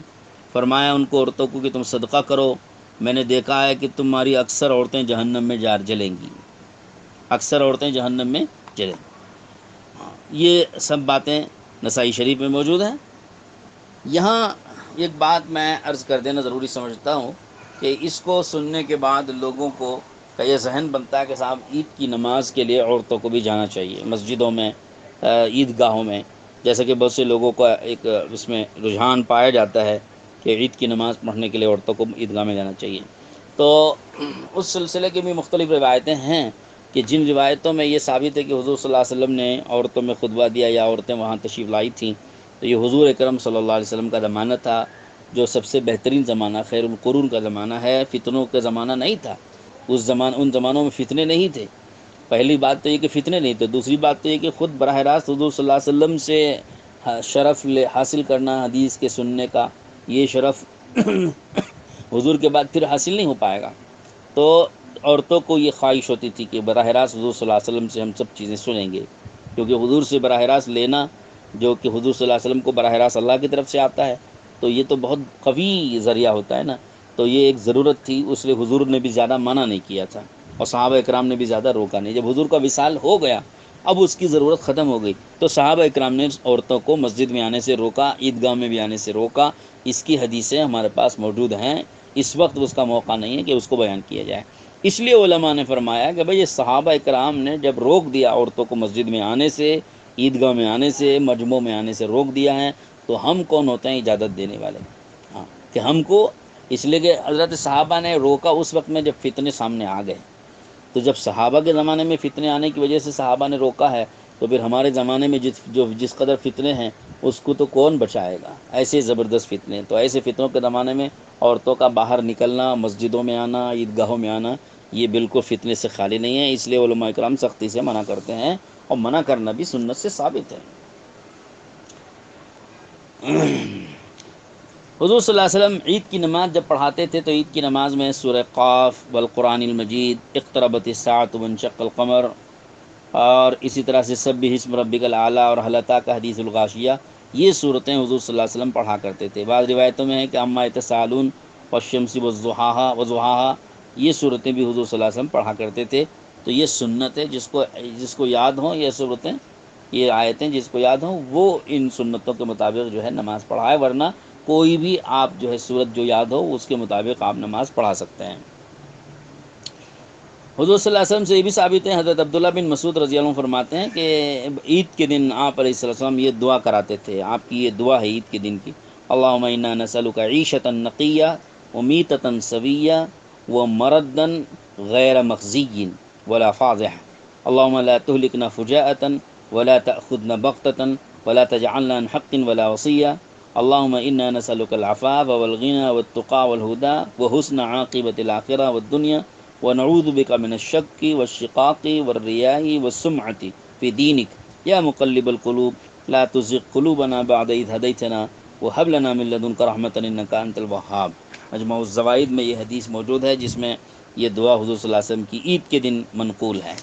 فرمایا ان کو عورتوں کو کہ تم صدقہ کرو، میں نے دیکھا ہے کہ تمہاری اکثر عورتیں جہنم میں جلیں گی، اکثر عورتیں جہنم میں جلیں گی۔ یہ سب باتیں نسائی شریف میں موجود ہیں۔ یہاں ایک بات میں عرض کر دینا ضروری سمجھتا ہوں کہ اس کو سننے کے بعد لوگوں کو کا یہ ذہن بنتا ہے کہ صاحب عید کی نماز کے لیے عورتوں کو بھی جانا چاہیے مسجدوں میں، عید گاہوں میں، جیسا کہ بہت سے لوگوں کا ایک اس میں رجحان پایا جاتا ہے کہ عید کی نماز پڑھنے کے لیے عورتوں کو عیدگاہ میں جانا چاہیے۔ تو اس سلسلے کی بھی مختلف روایتیں ہیں کہ جن روایتوں میں یہ ثابت ہے کہ حضور صلی اللہ علیہ وسلم نے عورتوں میں خطبہ دیا یا عورتیں وہاں تشریف لائی تھیں، تو یہ حضور اکرم صلی اللہ علیہ وسلم کا زمانہ تھا، جو سب سے بہترین زمانہ، خیر القرون کا زمانہ ہے، فتنوں کا زمانہ نہیں تھا۔ ان زمانوں میں فتنے نہیں تھے۔ پہلی بات تو یہ کہ فتنے نہیں تھے، دوسری بات تو یہ کہ خود براہ راست حضور صلی اللہ علیہ وسلم سے شرف حاصل کرنا حدیث کے سننے کا، یہ شرف حضور کے بعد پھر حاصل نہیں ہو پائے گا۔ تو عورتوں کو یہ خواہش ہوتی تھی کہ براہ راست حضور صلی اللہ علیہ وسلم سے ہم سب چیزیں سنیں گے، کیونکہ حضور سے براہ راست لینا، جو کہ حضور صلی اللہ علیہ وسلم کو براہ راست اللہ کی طرف سے آتا ہے، تو یہ تو بہت قوی ذریعہ ہوتا ہے نا۔ تو یہ ایک ضرورت تھی، اس لیے حضور نے بھی زیادہ منع نہیں کیا تھا اور صحابہ اکرام نے بھی زیادہ روکا نہیں۔ جب حضور کا وصال ہو گیا، اب اس کی ضرورت ختم ہو گئی، تو صحابہ اکرام نے عورتوں کو مسجد میں آنے سے روکا، عیدگاہ میں بھی آنے سے روکا۔ اس کی حدیثیں ہمارے پاس موجود ہیں، اس وقت اس کا موقع نہیں ہے کہ اس کو بیان کیا جائے۔ اس لیے علماء نے فرمایا کہ بھئی یہ صحابہ اکرام نے جب روک دیا عورتوں کو مسجد میں آنے سے، عیدگاہ میں آنے سے، مجمعوں میں آنے سے روک دیا ہے، تو ہم کون ہوتے ہیں اجازت دینے والے؟ ہاں، کہ ہم کو، اس لیے کہ حضرت صحابہ نے روکا اس وقت میں جب فتنے سامنے آ گئے. تو جب صحابہ کے زمانے میں فتنے آنے کی وجہ سے صحابہ نے روکا ہے، تو پھر ہمارے زمانے میں جس قدر فتنے ہیں اس کو تو کون بچائے گا؟ ایسے زبردست فتنے. تو ایسے فتنوں کے زمانے میں عورتوں کا باہر نکلنا، مسجدوں میں آنا، عیدگاہوں میں آنا، یہ بالکل فتنے سے خالی نہیں ہے. اس لیے علماء کرام سختی سے منع کرتے ہیں، اور منع کرنا بھی سنت سے ثابت ہے. حضور صلی اللہ علیہ وسلم عید کی نماز جب پڑھاتے تھے تو عید کی نماز میں سورہ قاف والقرآن المجید، اقتربت الساعۃ وانشق القمر، اور اسی طرح سے سبح اسم ربک الاعلیٰ اور هل اتاک حدیث الغاشیہ، یہ صورتیں حضور صلی اللہ علیہ وسلم پڑھا کرتے تھے. بعض روایتوں میں ہے کہ عما یتساءلون والشمس وضحاها، یہ صورتیں بھی حضور صلی اللہ علیہ وسلم پڑھا کرتے تھے. تو یہ سنت ہے، جس کو یاد ہوں یہ صورتیں، یہ آیتیں جس کو یاد ہوں وہ ان سنتوں کے مطابق جو ہے نماز پڑھائے، ورنہ کوئی بھی آپ جو ہے صورت جو یاد ہو اس کے مطابق آپ نماز پڑھا سکتے ہیں. حضور صلی اللہ علیہ وسلم سے یہ بھی ثابت ہے، حضرت عبداللہ بن مسعود رضی اللہ عنہ فرماتے ہیں کہ عید کے دن آپ علیہ السلام یہ دعا کراتے تھے. آپ کی یہ دعا ہے عید کے دن کی: اللہم انا نسألک عیشۃ نقیہ ومیتۃ سویہ ومردا غیر مخزی ولا فاضح، اللہم لا تہلکنا فجاءۃ ولا تأخذنا بغتۃ ولا تجعلنا عن حق ولا وصیہ، اللہم انا نسألک العفاف والغنى والتقى والہدى وحسن عاقبۃ الآخرہ والدنیا ونعوذ بک من الشک والشقاق والریاء والسمعة فی دینک یا مقلب القلوب لا تزغ قلوبنا بعد اذ ہدیتنا وہب لنا من لدنک رحمۃ انک انت الوہاب. مجموع الزوائد میں یہ حدیث موجود ہے جس میں یہ دعا حضور صلی اللہ علیہ وسلم کی عید کے دن منقول ہے.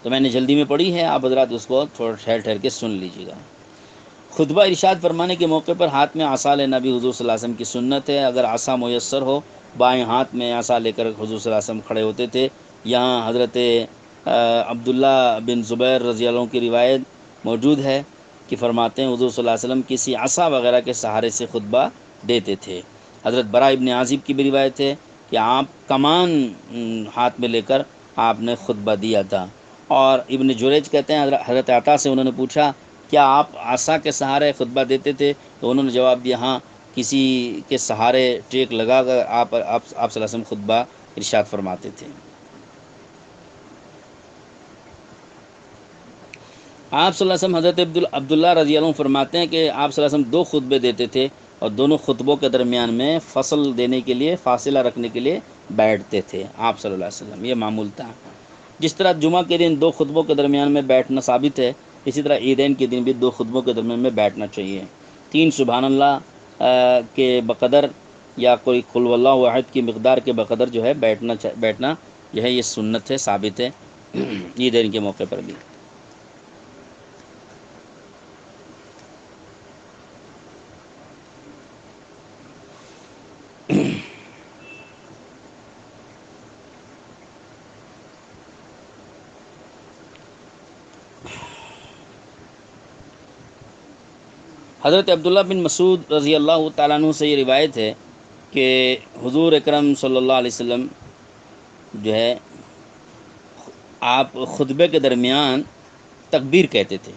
تو میں نے جلدی میں پڑھی ہے، آپ حضرات اس کو تھوڑا ٹھہر ٹھہر کے سن لیجیے گا. خطبہ ارشاد فرمانے کے موقع پر ہاتھ میں عصا لینا بھی حضور صلی اللہ علیہ وسلم کی سنت ہے. اگر عصا میسر ہو، بائیں ہاتھ میں عصا لے کر حضور صلی اللہ علیہ وسلم کھڑے ہوتے تھے. یہاں حضرت عبداللہ بن زبیر رضی اللہ عنہ کی روایت موجود ہے کہ فرماتے ہیں حضور صلی اللہ علیہ وسلم کسی عصا وغیرہ کے سہارے سے خطبہ دیتے تھے. حضرت براء ابن عازب کی بھی روایت ہے کہ آپ کمان ہاتھ میں لے کر آپ نے خطبہ دیا تھا. اور ابن جریج کہتے ہیں حضرت عطا سے انہوں نے پوچھا کیا آپ عصا کے سہارے خطبہ دیتے تھے؟ تو انہوں نے جواب دیا ہاں، کسی کے سہارے ٹیک لگا کر آپ صلی اللہ علیہ وسلم خطبہ ارشاد فرماتے تھے. آپ صلی اللہ علیہ وسلم حضرت عبداللہ رضی اللہ عنہ فرماتے ہیں کہ آپ صلی اللہ علیہ وسلم 2 خطبے دیتے تھے اور دونوں خطبوں کے درمیان میں فصل دینے کے لیے، فاصلہ رکھنے کے لیے بیٹھتے تھے آپ صلی اللہ علیہ وسلم. یہ معمول تھا. جس طرح جمعہ کے دن 2 خطبوں کے درمیان میں بیٹھنا ثابت ہے، اسی طرح عیدین کے دن بھی 2 خطبوں کے درمیان میں بیٹھنا چاہیے. 3 سبحان اللہ کے بقدر یا کوئی قل واللہ احد کی مقدار کے بقدر جو ہے بیٹھنا جو ہے یہ سنت ہے، ثابت ہے عیدین کے موقع پر بھی. حضرت عبداللہ بن مسعود رضی اللہ تعالیٰ عنہ سے یہ روایت ہے کہ حضور اکرم صلی اللہ علیہ وسلم جو ہے آپ خطبے کے درمیان تکبیر کہتے تھے،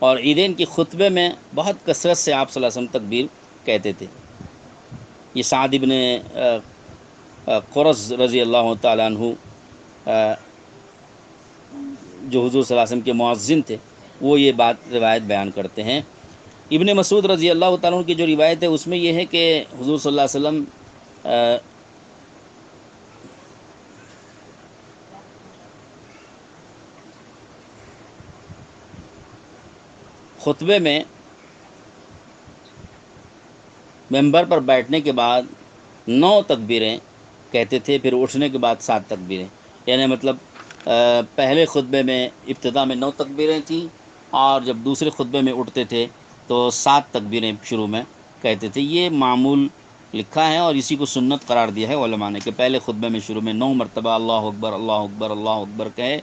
اور عیدین کی خطبے میں بہت کثرت سے آپ صلی اللہ علیہ وسلم تکبیر کہتے تھے. یہ سعد ابن قرظ رضی اللہ تعالیٰ عنہ جو حضور صلی اللہ علیہ وسلم کے مؤذن تھے، وہ یہ روایت بیان کرتے ہیں. ابن مسعود رضی اللہ تعالیٰ عنہ کی جو روایت ہے اس میں یہ ہے کہ حضور صلی اللہ علیہ وسلم خطبے میں ممبر پر بیٹھنے کے بعد 9 تکبیریں کہتے تھے، پھر اٹھنے کے بعد 7 تکبیریں. یعنی مطلب پہلے خطبے میں ابتدا میں 9 تکبیریں تھیں، اور جب دوسرے خطبے میں اٹھتے تھے تو 7 تکبیریں شروع میں کہتے تھے. یہ معمول لکھا ہے اور اسی کو سنت قرار دیا ہے علماء نے کہ پہلے خطبے میں شروع میں 9 مرتبہ اللہ اکبر اللہ اکبر اللہ اکبر کہے،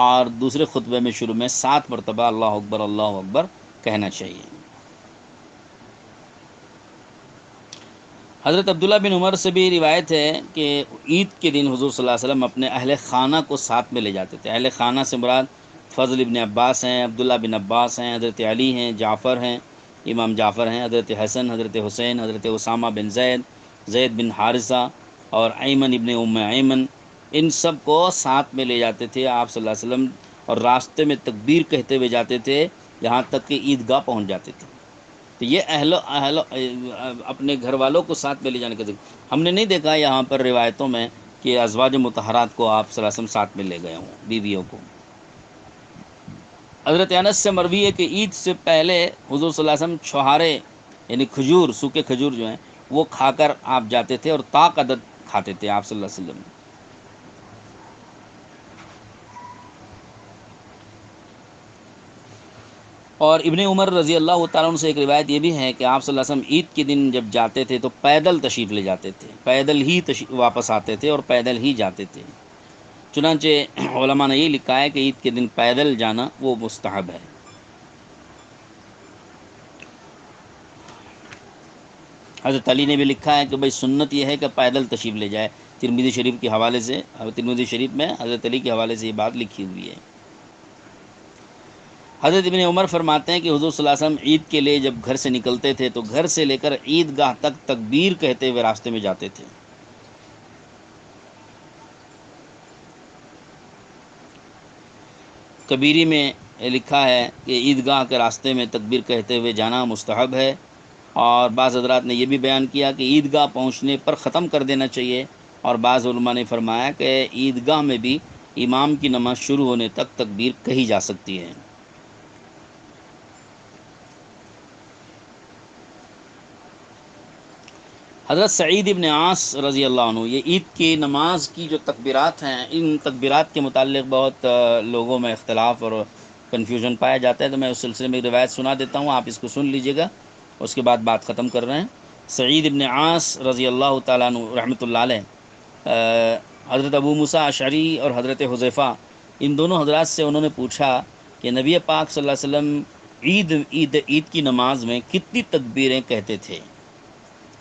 اور دوسرے خطبے میں شروع میں 7 مرتبہ اللہ اکبر کہنا چاہیے. حضرت عبداللہ بن عمر سے بھی روایت ہے کہ عید کے دن حضور صلی اللہ علیہ وسلم اپنے اہل خانہ کو ساتھ میں لے جاتے تھے. اہل خانہ سے مراد فضل ابن عباس ہیں، عبداللہ بن عباس ہیں، حضرت علی ہیں، جعفر ہیں، امام جعفر ہیں، حضرت حسن، حضرت حسین، حضرت اسامہ بن زید، زید بن حارثہ اور ایمن ابن ام ایمن، ان سب کو ساتھ میں لے جاتے تھے آپ صلی اللہ علیہ وسلم، اور راستے میں تکبیر کہتے ہوئے جاتے تھے یہاں تک کہ عیدگاہ پہنچ جاتے تھے۔ تو یہ اہل اپنے گھر والوں کو ساتھ میں لے جانے کا ذکر ہم نے نہیں دیکھا یہاں پر روایتوں میں کہ ازواج مطہرات کو آپ صلی اللہ علیہ وسلم ساتھ میں لے گئے ہوں، بیویوں کو۔ حضرت انس سے مروی ہے کہ عید سے پہلے حضور صلی اللہ علیہ وسلم چھہارے یعنی کھجور، سوکھے کھجور جو ہیں وہ کھا کر آپ جاتے تھے، اور طاق عدد کھاتے تھے آپ صلی اللہ علیہ وسلم۔ اور ابن عمر رضی اللہ تعالیٰ عنہ سے ایک روایت یہ بھی ہے کہ آپ صلی اللہ علیہ وسلم عید کے دن جب جاتے تھے تو پیدل تشریف لے جاتے تھے، پیدل ہی واپس آتے تھے اور پیدل ہی جاتے تھے۔ چنانچہ علماء نے یہ لکھا ہے کہ عید کے دن پیدل جانا وہ مستحب ہے۔ حضرت علی نے بھی لکھا ہے کہ بھائی سنت یہ ہے کہ پیدل تشریف لے جائے، ترمذی شریف کے حوالے سے، ترمذی شریف میں حضرت علی کے حوالے سے یہ بات لکھی ہوئی ہے۔ حضرت ابن عمر فرماتے ہیں کہ حضور صلی اللہ علیہ وسلم عید کے لیے جب گھر سے نکلتے تھے تو گھر سے لے کر عیدگاہ تک تکبیر کہتے ہوئے راستے میں جاتے تھے۔ کبیری میں لکھا ہے کہ عیدگاہ کے راستے میں تکبیر کہتے ہوئے جانا مستحب ہے، اور بعض حضرات نے یہ بھی بیان کیا کہ عیدگاہ پہنچنے پر ختم کر دینا چاہیے، اور بعض علماء نے فرمایا کہ عیدگاہ میں بھی امام کی نماز شروع ہونے تک تکبیر کہی جا سکتی ہے۔ حضرت سعید ابن عاص رضی اللہ عنہ، یہ عید کی نماز کی جو تکبیرات ہیں، ان تکبیرات کے متعلق بہت لوگوں میں اختلاف اور کنفیوژن پایا جاتا ہے، تو میں اس سلسلے میں ایک روایت سنا دیتا ہوں، آپ اس کو سن لیجئے گا، اس کے بعد بات ختم کر رہے ہیں۔ سعید ابن عاص رضی اللہ تعالیٰ عنہ رحمۃ اللہ علیہ، حضرت ابو موسیٰ اشعری اور حضرت حذیفہ، ان دونوں حضرات سے انہوں نے پوچھا کہ نبی پاک صلی اللہ علیہ وسلم عید کی نماز میں کتنی تکبیریں کہتے تھے؟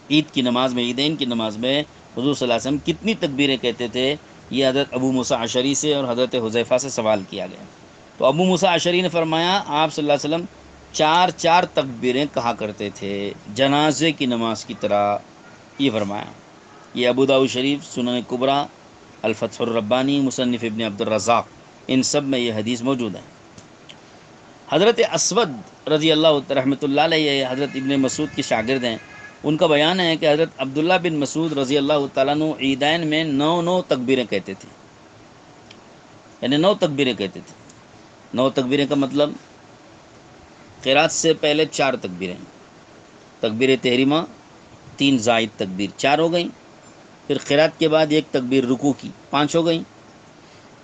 عید کی نماز میں، عیدین کی نماز میں حضور صلی اللہ علیہ وسلم کتنی تکبیریں کہتے تھے؟ یہ حضرت ابو موسیٰ اشعری سے اور حضرت حذیفہ سے سوال کیا گیا۔ تو ابو موسیٰ اشعری نے فرمایا آپ صلی اللہ علیہ وسلم چار چار تکبیریں کہا کرتے تھے، جنازے کی نماز کی طرح، یہ فرمایا۔ یہ ابو داؤد شریف، سنن کبریٰ، الفتح الربانی، مصنف ابن عبد الرزاق، ان سب میں یہ حدیث موجود ہے۔ حضرت اسود رضی اللہ رحمۃ اللہ علیہ، یہ حضرت ابن مسعود کے شاگرد ہیں، ان کا بیان ہے کہ حضرت عبداللہ بن مسعود رضی اللہ تعالیٰ عنہ عیدین میں 9 تکبیریں کہتے تھے، یعنی 9 تکبیریں کہتے تھے۔ 9 تکبیریں کا مطلب قرات سے پہلے 4 تکبیریں، تکبیر تحریمہ 3 زائد تکبیر 4 ہو گئیں، پھر قرات کے بعد 1 تکبیر رکوع کی 5 ہو گئیں،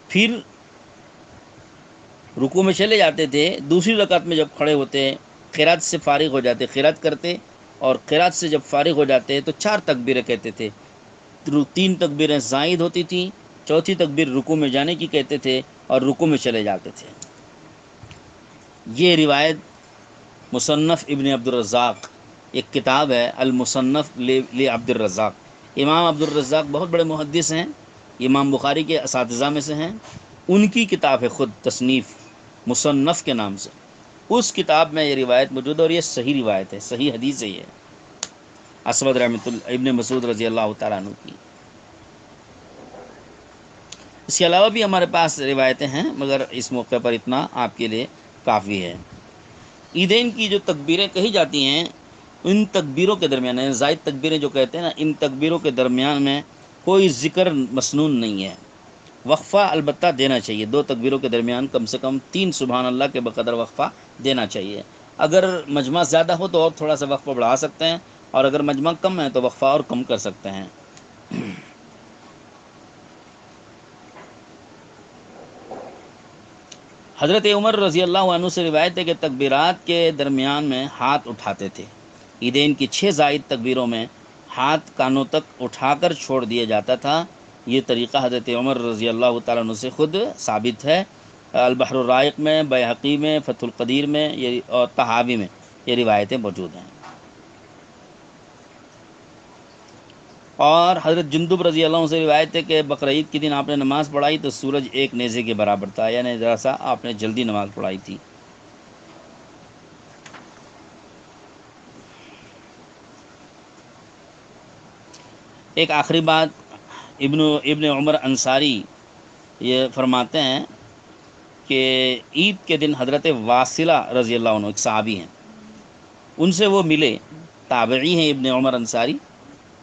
پھر رکوع میں چلے جاتے تھے، دوسری رکعت میں جب کھڑے ہوتے قرات سے فارغ ہو جاتے، قرات کرتے، اور قرات سے جب فارغ ہو جاتے تو 4 تکبیریں کہتے تھے، 3 تکبیریں زائد ہوتی تھیں، چوتھی تکبیر رکوع میں جانے کی کہتے تھے اور رکوع میں چلے جاتے تھے۔ یہ روایت مصنف ابن عبد الرزاق، ایک کتاب ہے المصنف لعبد الرزاق، امام عبد الرزاق بہت بڑے محدث ہیں، امام بخاری کے اساتذہ میں سے ہیں، ان کی کتاب ہے خود تصنیف مصنف کے نام سے، اس کتاب میں یہ روایت موجود ہے، اور یہ صحیح روایت ہے، صحیح حدیث ہے یہ اسود رحمۃ اللہ ابن مسعود رضی اللہ تعالیٰ عنہ کی۔ اس کے علاوہ بھی ہمارے پاس روایتیں ہیں، مگر اس موقع پر اتنا آپ کے لیے کافی ہے۔ عیدین کی جو تکبیریں کہی جاتی ہیں، ان تکبیروں کے درمیان، زائد تکبیریں جو کہتے ہیں نا، ان تکبیروں کے درمیان میں کوئی ذکر مسنون نہیں ہے، وقفہ البتہ دینا چاہیے، 2 تکبیروں کے درمیان کم سے کم 3 سبحان اللہ کے بقدر وقفہ دینا چاہیے۔ اگر مجمع زیادہ ہو تو اور تھوڑا سا وقفہ بڑھا سکتے ہیں، اور اگر مجمع کم ہے تو وقفہ اور کم کر سکتے ہیں۔ حضرت عمر رضی اللہ عنہ سے روایت ہے کہ تکبیرات کے درمیان میں ہاتھ اٹھاتے تھے، عیدین کی 6 زائد تکبیروں میں ہاتھ کانوں تک اٹھا کر چھوڑ دیا جاتا تھا۔ یہ طریقہ حضرت عمر رضی اللہ تعالیٰ عنہ سے خود ثابت ہے، البحر الرائق میں، بیہقی میں، فتح القدیر میں اور طحاوی میں یہ روایتیں موجود ہیں۔ اور حضرت جندب رضی اللہ عنہ سے روایت ہے کہ بقرعید کے دن آپ نے نماز پڑھائی تو سورج 1 نیزے کے برابر تھا، یعنی ذرا سا آپ نے جلدی نماز پڑھائی تھی۔ ایک آخری بات، ابن عمر انصاری یہ فرماتے ہیں کہ عید کے دن حضرت واصلہ رضی اللہ عنہ ایک صحابی ہیں، ان سے وہ ملے، تابعی ہیں ابن عمر انصاری،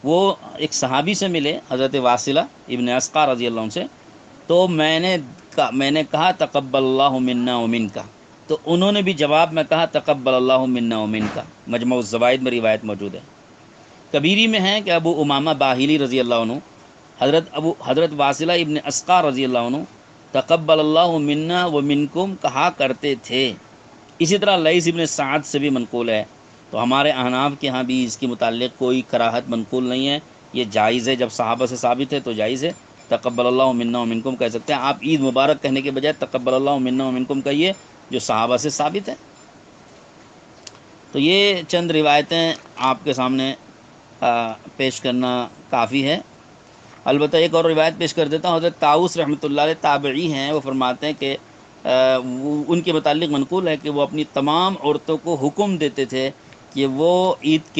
وہ ایک صحابی سے ملے حضرت واصلہ ابن اسقا رضی اللہ عنہ سے، تو میں نے کہا تقبل اللہ منا و منکا، تو انہوں نے بھی جواب میں کہا تقبل اللہ منا و منکا۔ مجمع الزوائد میں روایت موجود ہے۔ کبیری میں ہے کہ ابو امامہ باہلی رضی اللہ عنہ حضرت واصلہ ابن اسقا رضی اللہ عنہ تقبل اللہ منا و منکم کہا کرتے تھے۔ اسی طرح لیث ابن سعد سے بھی منقول ہے، تو ہمارے احناف کے ہاں بھی اس کے متعلق کوئی کراہت منقول نہیں ہے، یہ جائز ہے، جب صحابہ سے ثابت ہے تو جائز ہے، تقبل اللہ منا و منکم کہہ سکتے ہیں آپ۔ عید مبارک کہنے کے بجائے تقبل اللہ منا و منکم کہیے، جو صحابہ سے ثابت ہے۔ تو یہ چند روایتیں آپ کے سامنے پیش کرنا کافی ہے۔ البتہ ایک اور روایت پیش کر دیتا ہوں، حضرت طاؤس رحمۃ اللہ علیہ تابعی ہیں، وہ فرماتے ہیں کہ ان کے متعلق منقول ہے کہ وہ اپنی تمام عورتوں کو حکم دیتے تھے کہ وہ عید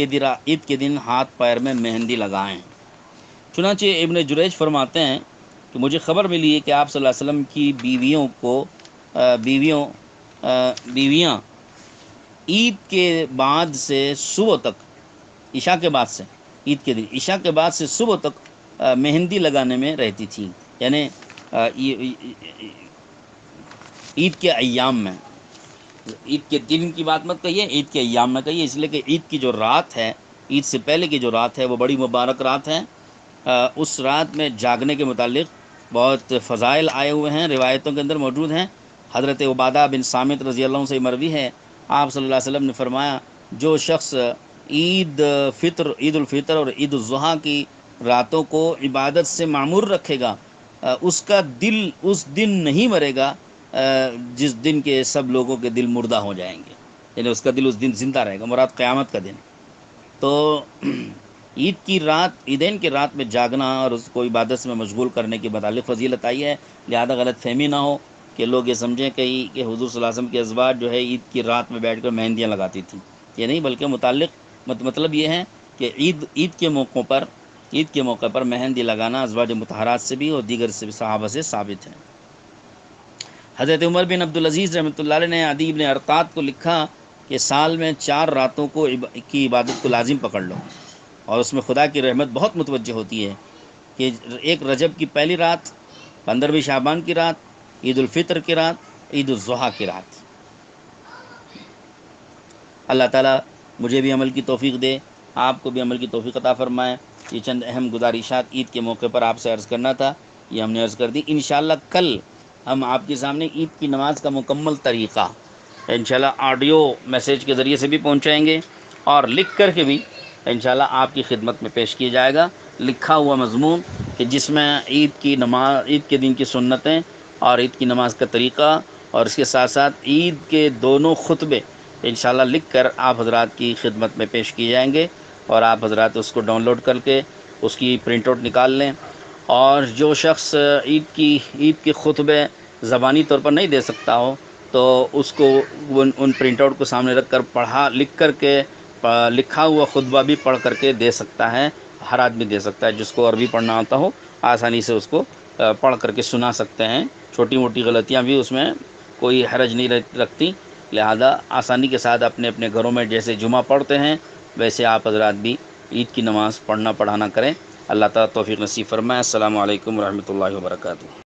کے دن ہاتھ پیر میں مہندی لگائیں۔ چنانچہ ابن جریج فرماتے ہیں کہ مجھے خبر ملی ہے کہ آپ صلی اللہ علیہ وسلم کی بیویاں عید کے بعد سے صبح تک، عشاء کے بعد سے، عید کے دن عشاء کے بعد سے صبح تک مہندی لگانے میں رہتی تھیں، یعنی عید کے ایام میں۔ عید کے دن کی بات مت کہیے، عید کے ایام میں کہیے، اس لیے کہ عید کی جو رات ہے، عید سے پہلے کی جو رات ہے وہ بڑی مبارک رات ہے۔ اس رات میں جاگنے کے متعلق بہت فضائل آئے ہوئے ہیں، روایتوں کے اندر موجود ہیں۔ حضرت عبادہ بن صامت رضی اللہ عنہ سے مروی ہے، آپ صلی اللہ علیہ وسلم نے فرمایا جو شخص عید الفطر اور عید الاضحیٰ کی راتوں کو عبادت سے معمور رکھے گا، اس کا دل اس دن نہیں مرے گا جس دن کے سب لوگوں کے دل مردہ ہو جائیں گے، یعنی اس کا دل اس دن زندہ رہے گا، مراد قیامت کا دن۔ تو عید کی رات، عیدین کی رات میں جاگنا اور اس کو عبادت سے مشغول کرنے کی متعلق فضیلت آئی ہے، لہذا غلط فہمی نہ ہو کہ لوگ یہ سمجھیں کہ حضور صلی اللہ علیہ وسلم کے ازواج جو ہے عید کی رات میں بیٹھ کر مہندیاں لگاتی تھیں، یہ نہیں، بلکہ مطلب یہ ہے کہ عید کے موقع پر مہندی لگانا ازواج مطہرات سے بھی اور دیگر سے بھی صحابہ سے ثابت ہے۔ حضرت عمر بن عبدالعزیز رحمۃ اللہ علیہ نے عدی بن ارطاد کو لکھا کہ سال میں 4 راتوں کی عبادت کو لازم پکڑ لو، اور اس میں خدا کی رحمت بہت متوجہ ہوتی ہے، کہ ایک رجب کی پہلی رات، 15ویں شعبان کی رات، عید الفطر کی رات، عید الاضحیٰ کی رات۔ اللہ تعالیٰ مجھے بھی عمل کی توفیق دے، آپ کو بھی عمل کی توفیق عطا فرمائے۔ یہ چند اہم گزارشات عید کے موقع پر آپ سے عرض کرنا تھا، یہ ہم نے عرض کر دی۔ انشاءاللہ کل ہم آپ کے سامنے عید کی نماز کا مکمل طریقہ انشاءاللہ آڈیو میسیج کے ذریعے سے بھی پہنچائیں گے، اور لکھ کر کے بھی انشاءاللہ آپ کی خدمت میں پیش کیا جائے گا، لکھا ہوا مضمون کہ جس میں عید کے دن کی سنتیں اور عید کی نماز کا طریقہ، اور اس کے ساتھ ساتھ عید کے دونوں خطبے انشاءاللہ لکھ کر آپ حضرات کی خدمت میں پیش کیے جائیں گے، اور آپ حضرات اس کو ڈاؤن لوڈ کر کے اس کی پرنٹ آؤٹ نکال لیں۔ اور جو شخص عید کے خطبے زبانی طور پر نہیں دے سکتا ہو تو اس کو ان پرنٹ آؤٹ کو سامنے رکھ کر لکھ کر کے لکھا ہوا خطبہ بھی پڑھ کر کے دے سکتا ہے، ہر آدمی دے سکتا ہے، جس کو عربی پڑھنا آتا ہو آسانی سے اس کو پڑھ کر کے سنا سکتے ہیں، چھوٹی موٹی غلطیاں بھی اس میں کوئی حرج نہیں رکھتی، لہذا آسانی کے ساتھ اپنے اپنے گھروں میں جیسے جمعہ پڑھتے ہیں ویسے آپ حضرات بھی عید کی نماز پڑھنا کریں۔ اللہ تعالیٰ توفیق نصیب فرمائے۔ السلام علیکم ورحمۃ اللہ وبرکاتہ۔